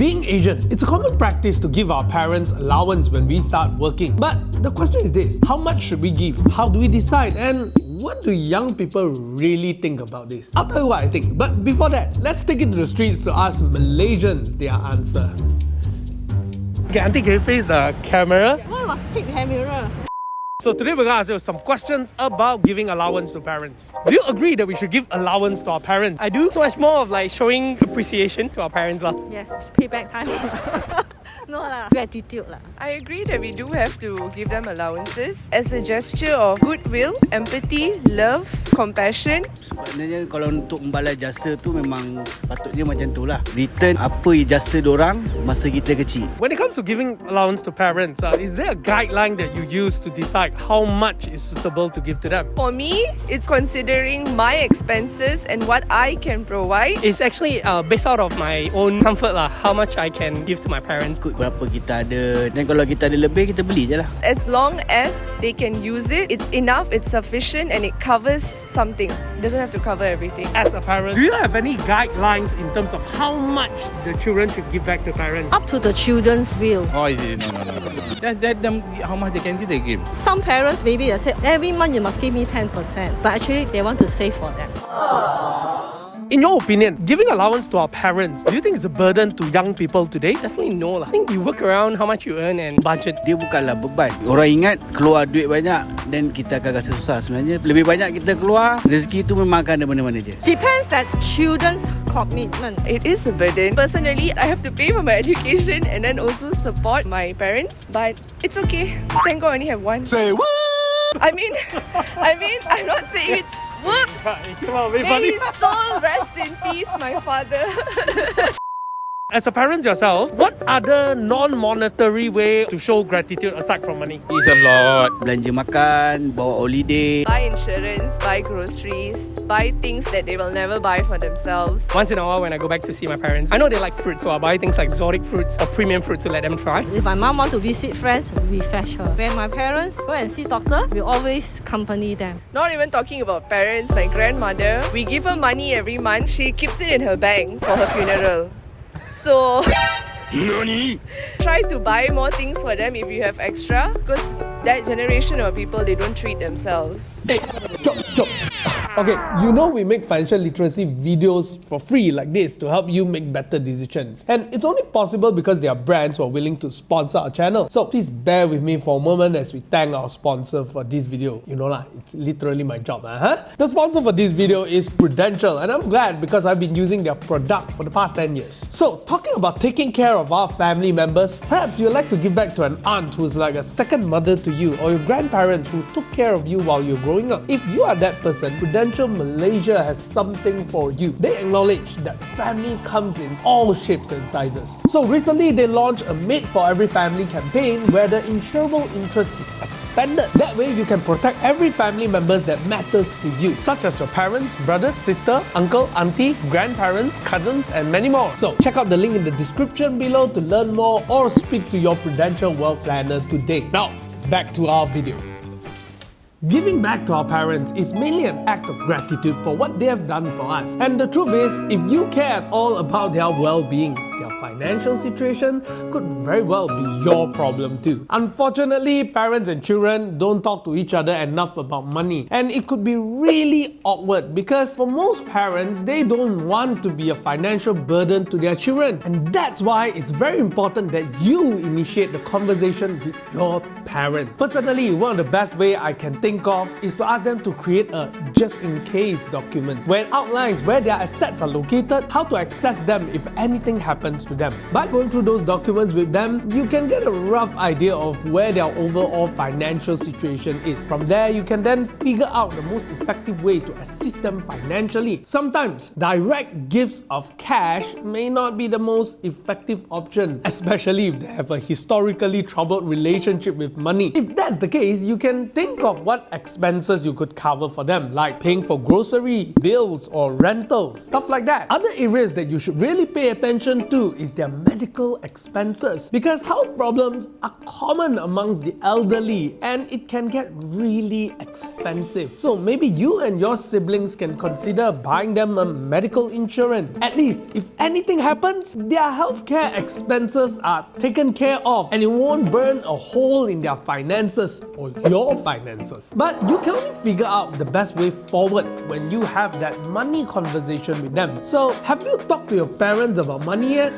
Being Asian, it's a common practice to give our parents allowance when we start working. But the question is this: how much should we give? How do we decide? And what do young people really think about this? I'll tell you what I think. But before that, let's take it to the streets to ask Malaysians their answer. Okay, Auntie, can you face the camera? Why must take camera? So today we're going to ask you some questions about giving allowance to parents. Do you agree that we should give allowance to our parents? I do. So it's more of like showing appreciation to our parents. Yes, it's payback time. No lah, gratitude lah. I agree that we do have to give them allowances as a gesture of goodwill, empathy, love, compassion. Sebenarnya kalau untuk membalas jasa tu memang patutnya macam tu lah. Return apa jasa dorang masa kita kecil. When it comes to giving allowance to parents, is there a guideline that you use to decide how much is suitable to give to them? For me, it's considering my expenses and what I can provide. It's actually based out of my own comfort lah, how much I can give to my parents. Ikut berapa kita ada. Dan kalau kita ada lebih, kita beli je lah. As long as they can use it, it's enough, it's sufficient, and it covers some things. It doesn't have to cover everything. As a parent, do you have any guidelines in terms of how much the children should give back to parents? Up to the children's will. Oh, is it? No. Just let them how much they can give, they give. Some parents maybe they say every month you must give me 10%, but actually they want to save for them. In your opinion, giving allowance to our parents, do you think it's a burden to young people today? Definitely no lah. I think you work around how much you earn and budget. Dia bukanlah beban. Orang ingat keluar duit banyak dan kita akan rasa susah. Sebenarnya lebih banyak kita keluar, rezeki tu memang akan ada mana-mana je. Depends that children's commitment. It is a burden. Personally, I have to pay for my education and then also support my parents. But it's okay. Thank God I only have one. Say what? I mean, I'm not saying it. Whoops! Come on, May his soul rest in peace, my father. As a parent yourself, what other non-monetary way to show gratitude aside from money? It's a lot. Belanja makan, bawa holiday. Buy insurance, buy groceries, buy things that they will never buy for themselves. Once in a while when I go back to see my parents, I know they like fruit, so I buy things like exotic fruits or premium fruit to let them try. If my mom want to visit friends, we fetch her. When my parents go and see doctor, we always accompany them. Not even talking about parents, my grandmother, we give her money every month. She keeps it in her bank for her funeral. So, try to buy more things for them if you have extra, because that generation of people, they don't treat themselves. Hey, stop. Okay, you know we make financial literacy videos for free like this to help you make better decisions. And it's only possible because there are brands who are willing to sponsor our channel. So please bear with me for a moment as we thank our sponsor for this video. You know lah, it's literally my job. The sponsor for this video is Prudential, and I'm glad because I've been using their product for the past 10 years. So talking about taking care of our family members, perhaps you'd like to give back to an aunt who's like a second mother to you, or your grandparents who took care of you while you're growing up. If you are that person, Prudential Malaysia has something for you. They acknowledge that family comes in all shapes and sizes. So recently they launched a Made for Every Family campaign where the insurable interest is expanded. That way you can protect every family members that matters to you, such as your parents, brothers, sister, uncle, auntie, grandparents, cousins, and many more. So check out the link in the description below to learn more or speak to your Prudential Wealth Planner today. Now, back to our video. Giving back to our parents is mainly an act of gratitude for what they have done for us. And the truth is, if you care at all about their well-being, their financial situation could very well be your problem too. Unfortunately, parents and children don't talk to each other enough about money, and it could be really awkward because for most parents, they don't want to be a financial burden to their children. And that's why it's very important that you initiate the conversation with your parent. Personally, one of the best ways I can think of is to ask them to create a just-in-case document where it outlines where their assets are located, how to access them if anything happens to them. By going through those documents with them, you can get a rough idea of where their overall financial situation is. From there, you can then figure out the most effective way to assist them financially. Sometimes, direct gifts of cash may not be the most effective option, especially if they have a historically troubled relationship with money. If that's the case, you can think of what expenses you could cover for them, like paying for grocery, bills, or rentals, stuff like that. Other areas that you should really pay attention to is their medical expenses, because health problems are common amongst the elderly and it can get really expensive. So maybe you and your siblings can consider buying them a medical insurance. At least if anything happens, their healthcare expenses are taken care of and it won't burn a hole in their finances or your finances. But you can only figure out the best way forward when you have that money conversation with them. So have you talked to your parents about money yet?